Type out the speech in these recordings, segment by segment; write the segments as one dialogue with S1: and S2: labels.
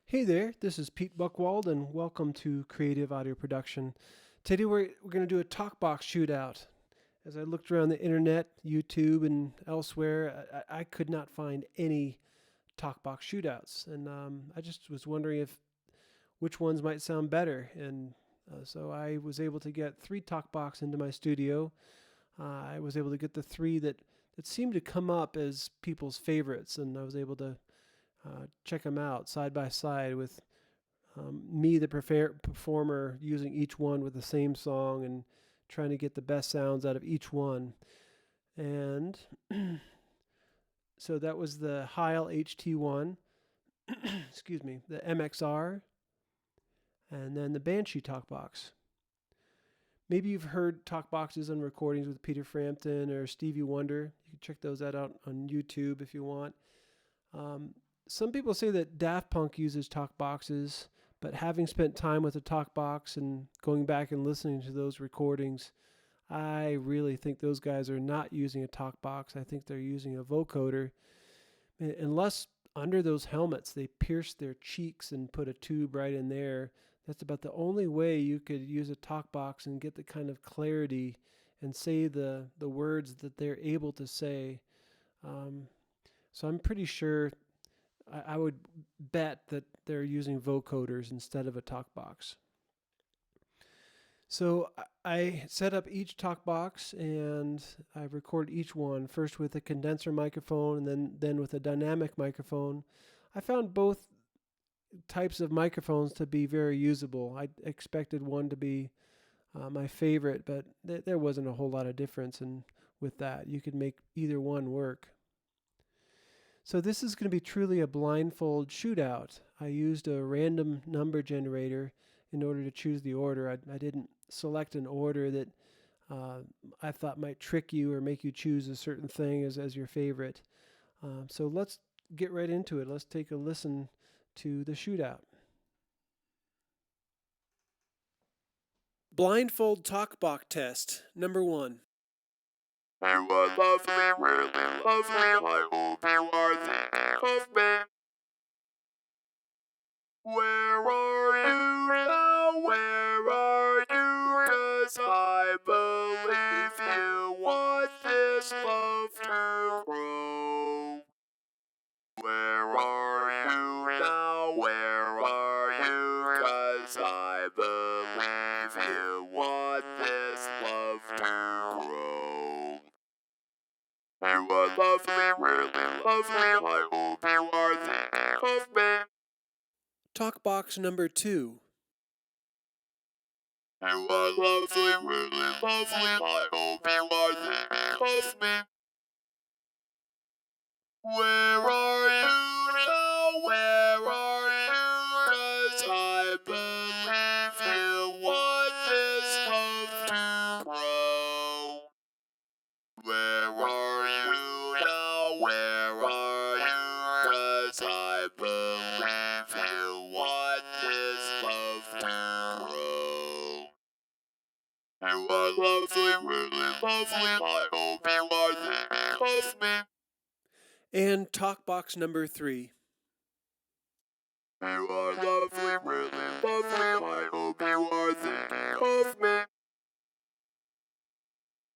S1: Hey there, this is Pete Buchwald, and welcome to Creative Audio Production. Today we're going to do a Talkbox Shootout. As I looked around the internet, YouTube, and elsewhere, I could not find any Talkbox Shootouts, and I just was wondering which ones might sound better. And so I was able to get 3 Talkbox into my studio. I was able to get the 3 that seemed to come up as people's favorites, and I was able to check them out side by side with me, the performer, using each one with the same song and trying to get the best sounds out of each one. And so that was the Heil HT1, excuse me, the MXR, and then the Banshee Talkbox. Maybe you've heard Talkboxes and recordings with Peter Frampton or Stevie Wonder. You can check those out on YouTube if you want. Some people say that Daft Punk uses talkboxes, but having spent time with a talkbox and going back and listening to those recordings, I really think those guys are not using a talkbox. I think they're using a vocoder. Unless under those helmets they pierce their cheeks and put a tube right in there, that's about the only way you could use a talkbox and get the kind of clarity and say the words that they're able to say. So I'm pretty sure I would bet that they're using vocoders instead of a talkbox. So I set up each talkbox and I record each one, first with a condenser microphone and then with a dynamic microphone. I found both types of microphones to be very usable. I expected one to be my favorite, but there wasn't a whole lot of difference with that. You could make either one work. So this is going to be truly a blindfold shootout. I used a random number generator in order to choose the order. I didn't select an order that I thought might trick you or make you choose a certain thing as your favorite. So let's get right into it. Let's take a listen to the shootout. Blindfold talkbox test, number 1.
S2: You were lovely, really lovely, I hope you are thinking of me. Where are you now, where are you? 'Cause I believe you want this love to grow. Where are you now, where are you? 'Cause I believe you want this love to grow. You are lovely, really lovely, I hope you are thinking of me.
S1: Talkbox number 2.
S2: You are lovely, really lovely, I hope you are thinking of me. Where are you now, where are you? 'Cause I believe you want this love to grow. Where are you now, where are you? 'Cause I believe you want this love to grow. You are lovely, really lovely, I hope you are thinking of me.
S1: And talkbox number 3.
S2: You are lovely, really lovely, I hope you are thinking of me.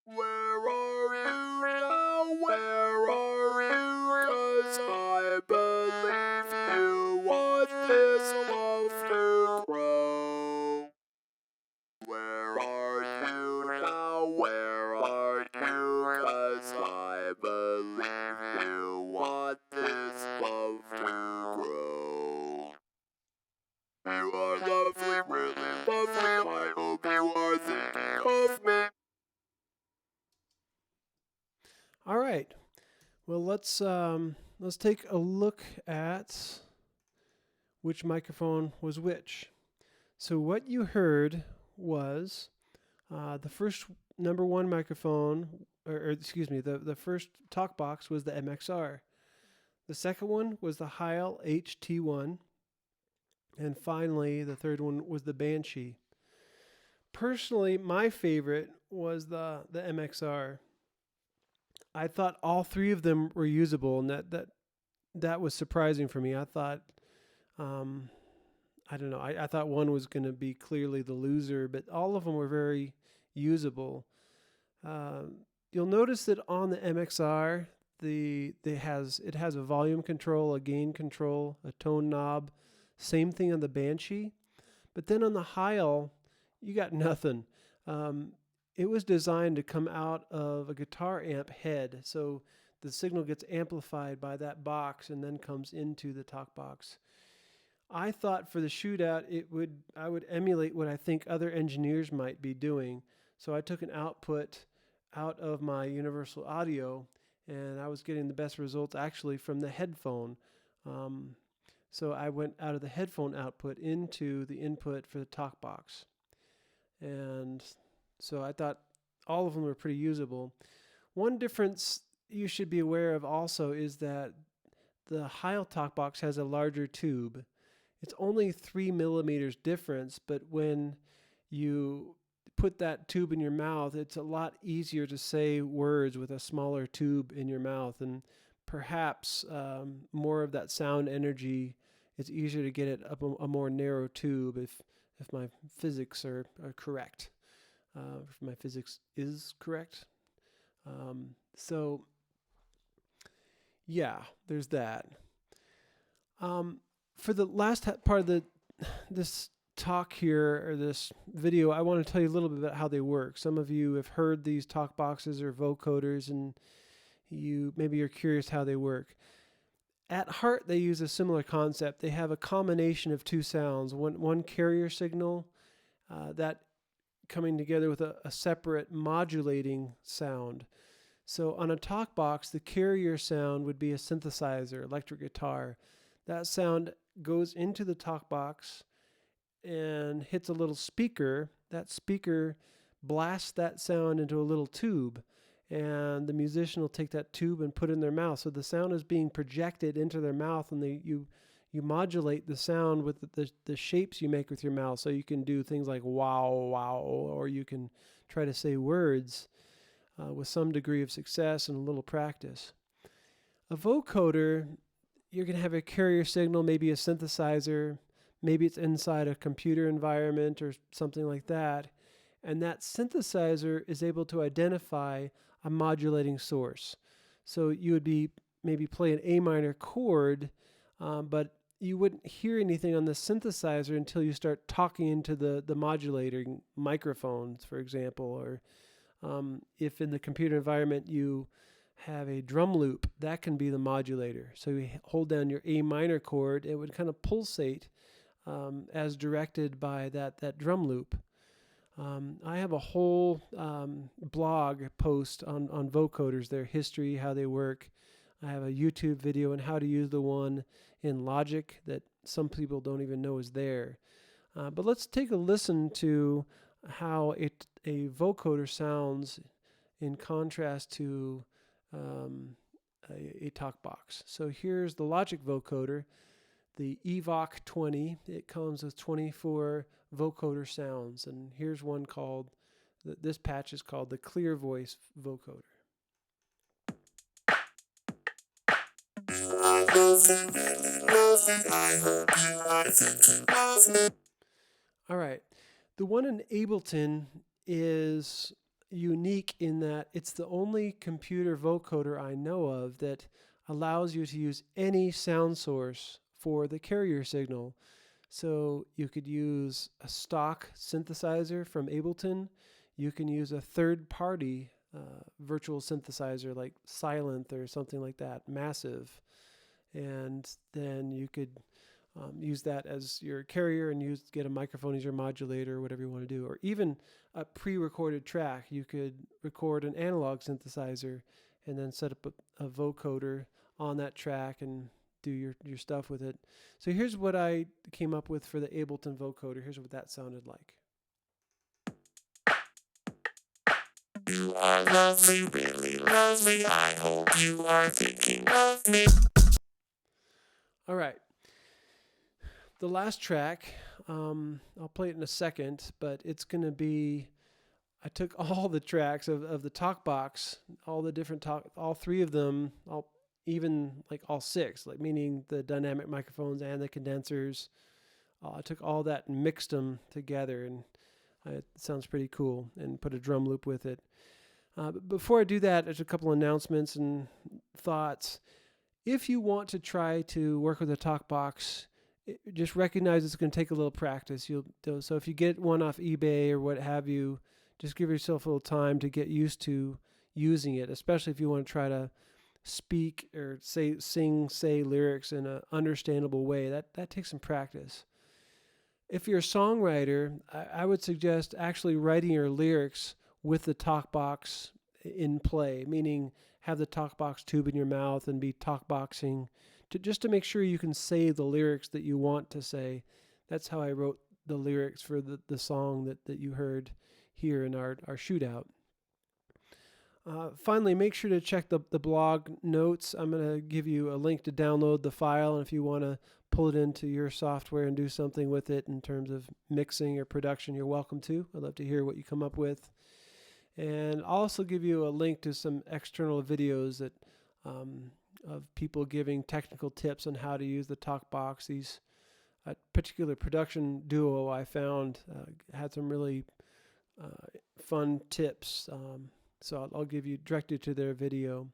S2: Where are you now, where are you? 'Cause I believe you want this love to grow. Where are you now, where are you? 'Cause I believe you want this love to grow. You are lovely, really lovely, I hope you are thinking of me.
S1: All right. Well, let's take a look at which microphone was which. So what you heard was the first number 1 microphone, or excuse me, the first talkbox was the MXR. The second one was the Heil HT1. And finally, the third one was the Banshee. Personally, my favorite was the MXR. I thought all 3 of them were usable, and that was surprising for me. I thought I don't know. I thought one was going to be clearly the loser, but all of them were very usable. You'll notice that on the MXR, it has a volume control, a gain control, a tone knob. Same thing on the Banshee, but then on the Heil, you got nothing. It was designed to come out of a guitar amp head, so the signal gets amplified by that box and then comes into the talk box. I thought for the shootout I would emulate what I think other engineers might be doing. So I took an output out of my universal audio, and I was getting the best results actually from the headphone. So I went out of the headphone output into the input for the talk box. And so I thought all of them were pretty usable. One difference you should be aware of also is that the Heil talk box has a larger tube. It's only 3 millimeters difference, but when you put that tube in your mouth, it's a lot easier to say words with a smaller tube in your mouth, and perhaps more of that sound energy. It's easier to get it up a more narrow tube if my physics are correct. If my physics is correct. So yeah, there's that. For the last part of this talk here, or this video, I want to tell you a little bit about how they work. Some of you have heard these talk boxes or vocoders, and maybe you're curious how they work. At heart, they use a similar concept. They have a combination of two sounds, one carrier signal that coming together with a separate modulating sound. So on a talk box, the carrier sound would be a synthesizer, electric guitar. That sound goes into the talk box and hits a little speaker. That speaker blasts that sound into a little tube, and the musician will take that tube and put it in their mouth. So the sound is being projected into their mouth, and you modulate the sound with the shapes you make with your mouth. So you can do things like wow, wow, or you can try to say words with some degree of success and a little practice. A vocoder, you're going to have a carrier signal, maybe a synthesizer, maybe it's inside a computer environment or something like that. And that synthesizer is able to identify a modulating source. So you would be maybe play an A minor chord, but you wouldn't hear anything on the synthesizer until you start talking into the modulating microphones, for example, or if in the computer environment you have a drum loop, that can be the modulator. So you hold down your A minor chord, it would kind of pulsate as directed by that drum loop. I have a whole blog post on vocoders, their history, how they work. I have a YouTube video on how to use the one in Logic that some people don't even know is there. But let's take a listen to how a vocoder sounds in contrast to a talk box. So here's the Logic vocoder, the EVOC 20. It comes with 24 vocoder sounds, and here's one called, this patch is called the Clear Voice vocoder. All right, the one in Ableton is unique in that it's the only computer vocoder I know of that allows you to use any sound source for the carrier signal. So you could use a stock synthesizer from Ableton. You can use a third-party virtual synthesizer like Silent or something like that, Massive. And then you could use that as your carrier and get a microphone as your modulator or whatever you want to do. Or even a pre-recorded track. You could record an analog synthesizer and then set up a vocoder on that track and do your stuff with it. So here's what I came up with for the Ableton vocoder. Here's what that sounded like. You are lovely, really lovely. I hope you are thinking of me. All right. The last track, I'll play it in a second, but it's going to be, I took all the tracks of the Talkbox, all the different all three of them, even like all six, like meaning the dynamic microphones and the condensers, I took all that and mixed them together, and it sounds pretty cool, and put a drum loop with it. But before I do that, there's a couple announcements and thoughts. If you want to try to work with a talkbox, just recognize it's going to take a little practice. So if you get one off eBay or what have you, just give yourself a little time to get used to using it, especially if you want to try to speak or say lyrics in an understandable way. That takes some practice. If you're a songwriter, I would suggest actually writing your lyrics with the talkbox in play, meaning have the talkbox tube in your mouth and be talkboxing just to make sure you can say the lyrics that you want to say. That's how I wrote the lyrics for the song that you heard here in our shootout. Finally, make sure to check the blog notes. I'm going to give you a link to download the file, and if you want to pull it into your software and do something with it in terms of mixing or production, you're welcome to. I'd love to hear what you come up with. And I'll also give you a link to some external videos that of people giving technical tips on how to use the talkbox. These particular production duo I found had some really fun tips. So I'll give you directed to their video.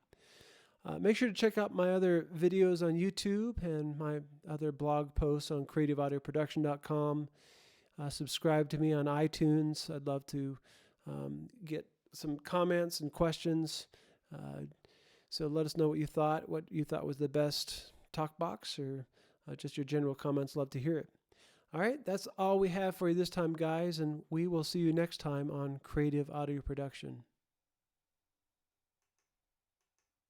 S1: Make sure to check out my other videos on YouTube and my other blog posts on creativeaudioproduction.com. Subscribe to me on iTunes. I'd love to get some comments and questions. So let us know what you thought was the best talkbox, or just your general comments. Love to hear it. All right, that's all we have for you this time, guys, and we will see you next time on Creative Audio Production.